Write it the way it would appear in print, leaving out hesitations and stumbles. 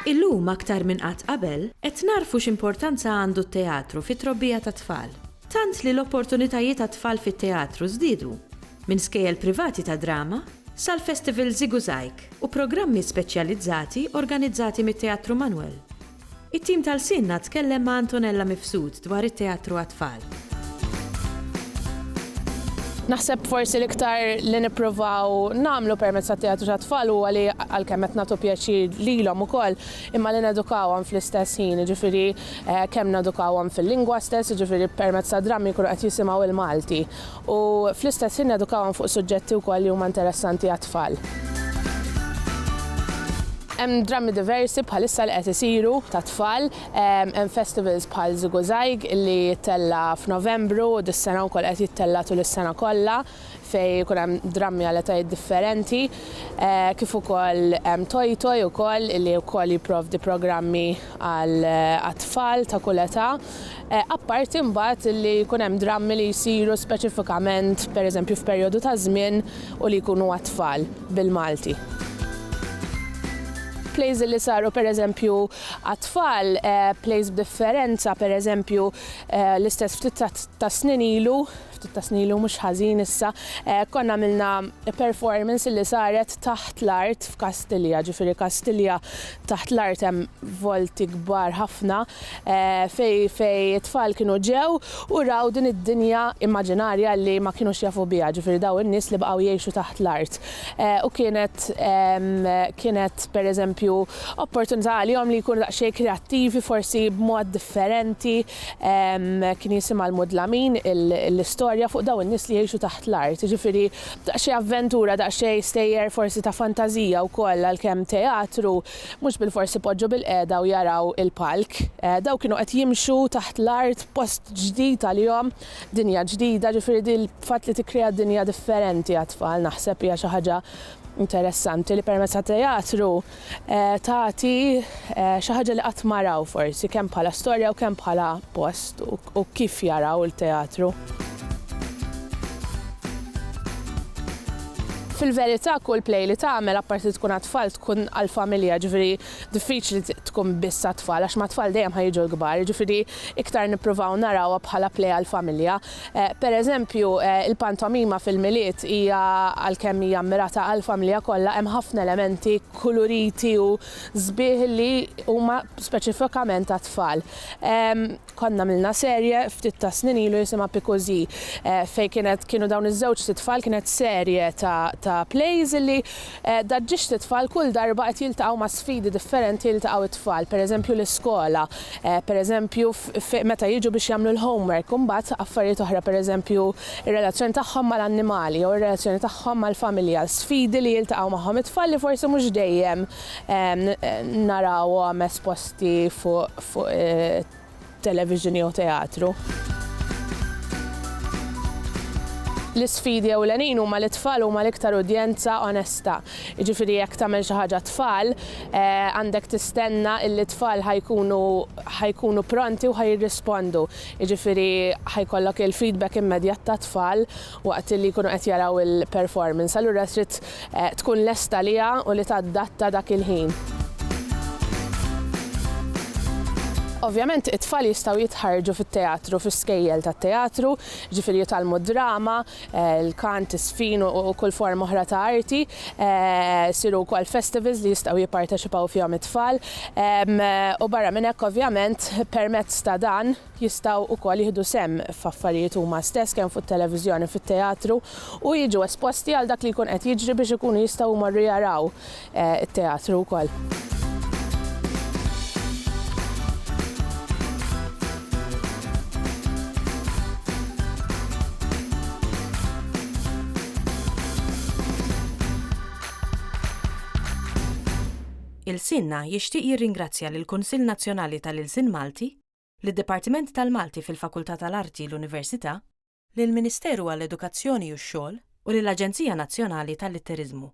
Illum aktar minn qatt qabel qed narfu x'importanza għandu t-teatru fit-trobbija ta' tfal. Tant li l-opportunitajiet ta' tfal fit-teatru żdiedu minn skejjel privati ta' drama sal-Festival Ziguzajk u programmi speċjalizzati organizzati mit-Teatru Manuel. It-tim tal-Sinna tkellem ma' Antonella Mifsud dwar it-teatru għat-tfal. Naħseb forsi l-iktar li nippruvaw nagħmlu permezz tat-teatru tat-tfal huwa li għalkemm qed nagħtu pjaċir lilhom ukoll imma li nedukawhom fl-istess ħin, jiġifieri kemm nedukawhom fil-lingwa stess, jiġifieri permezz ta' drammi jkunu qed jisimgħu il-Malti u fl-istess ħin nedukawhom fuq suġġetti wkoll li huma interessanti għat-tfal. Hemm drammi diversi bħalissa li qed isiru ta' tfal, hemm festivals bħal Ziguzajk li jittella f'Novembru u dis-sena wkoll qed jittella tul is-sena kollha fejn jkun hemm drammi għal etajiet differenti, kif ukoll hemm Toj Toj ukoll li wkoll jipprovdi programmi għal tfal ta' kull età. Apparti mbagħad li jkun hemm drammi li jsiru speċifikament pereżempju f'perjodu ta' żmien u li jkunu għat-tfal bil-Malti. Plays li saru pereżempju għat-tfal, plays b'differenza pereżempju l-istess ftit ta' snin ilu mhux ħażin issa, konna għamilna performance li saret taħt l-art f'Kastilja, ġifieri Kastilja taħt l-art hemm volti kbar ħafna fej it-tfal kienu ġew u raw din id-dinja immaġinarja li ma kinux jafu biha, ġifieri daw in-nies li baqgħu jgħixu taħt l-art. U kienet pereżempju opportunità għalihom li jkunu daqsxejn kreattivi forsi b'mod differenti, kien jisimha l-mudlamin l-istorja fuq daw in-nies li jgħixu taħt l-art, jiġifieri daqsxejn avventura, daqsxejn stejjer forsi ta' fantażija wkoll għalkemm teatru mhux bil-forsi poġġu bil-qiegħda u jaraw il-palk. Daw kienu qed jimxu taħt l-art post ġdid għalihom, dinja ġdida, ġifieri l-fatt li tikkrea dinja differenti għat-tfal naħseb hija xi ħaġa interessanti li permezz tat-teatru tagħti xi ħaġa li qatt ma raw forsi kemm bħala storja u kemm bħala post u kif jaraw il-teatru. Fil-verità kull play li tagħmel apparti tkun għat-tfal tkun għall-familja, ġifieri diffiċli tkun biss għat-tfal għax ma' tfal dejjem ħajġu l-kbar, ġifieri iktar nippruvaw narawha bħala play għall-familja. Pereżempju il-pantomima fil-miliet hija għalkemm hija mmirata għall-familja kollha hemm ħafna elementi kuluriti u sbieħ li huma speċifikament għat-tfal. Konna milna serje ftit ta' snin ilu jisimha Pikozi fejn kienu dawn iż-żewġ tfal kienet serje ta' plays li daġġix it-tfal kull darba qed jiltaqgħu ma' sfidi differenti jiltaqgħu it-tfal, pereżempju l-iskola, pereżempju meta jiġu biex jagħmlu l-homework, u mbagħad affarijiet oħra pereżempju ir-relazzjoni tagħhom mal-annimali jew ir-relazzjoni tagħhom mal-familja, sfidi li jiltaqgħu magħhom it-tfal li forsi mhux dejjem narawhom esposti fuq television jew teatru. L-isfidi ewlenin huma l-tfal huma l-iktar udjenza onesta. Jiġifieri jekk tagħmel xi ħaġa tfal, għandek tistenna li t-tfal ħajkunu pronti u ħajirrispondu. Jiġifieri ħajkollok il-feedback immedjat ta' tfal waqt li jkunu qed jaraw il-performance. Allura trid tkun lesta liha u li tadatta dak il-ħin. Ovvjament it-tfal jistgħu jitħarġu fit-teatru, fis-skejjel tat-teatru, ġifieri jitalmu d-drama, il-kant, is-sfin u kull forma oħra ta' arti, siru wkoll festivals li jistgħu jipparteċipaw fihom it-tfal, u barra minn hekk ovvjament permezz ta' dan jistgħu wkoll jieħdu sehem f'affarijiet huma stess kemm fit-televiżjoni fit-teatru u jiġu esposti għal dak li jkun qed jiġri biex ikunu jistgħu jmorru jaraw it-teatru wkoll. Il-Sinna jixtieq jirringrazzja lill-Kunsill Nazzjonali tal-Ilsien Malti, lid-Dipartiment tal-Malti fil-Fakultà tal-Arti l-Università, lill-Ministeru għall-Edukazzjoni u x-Xogħol u lill-Aġenzija Nazzjonali tal-Litteriżmu.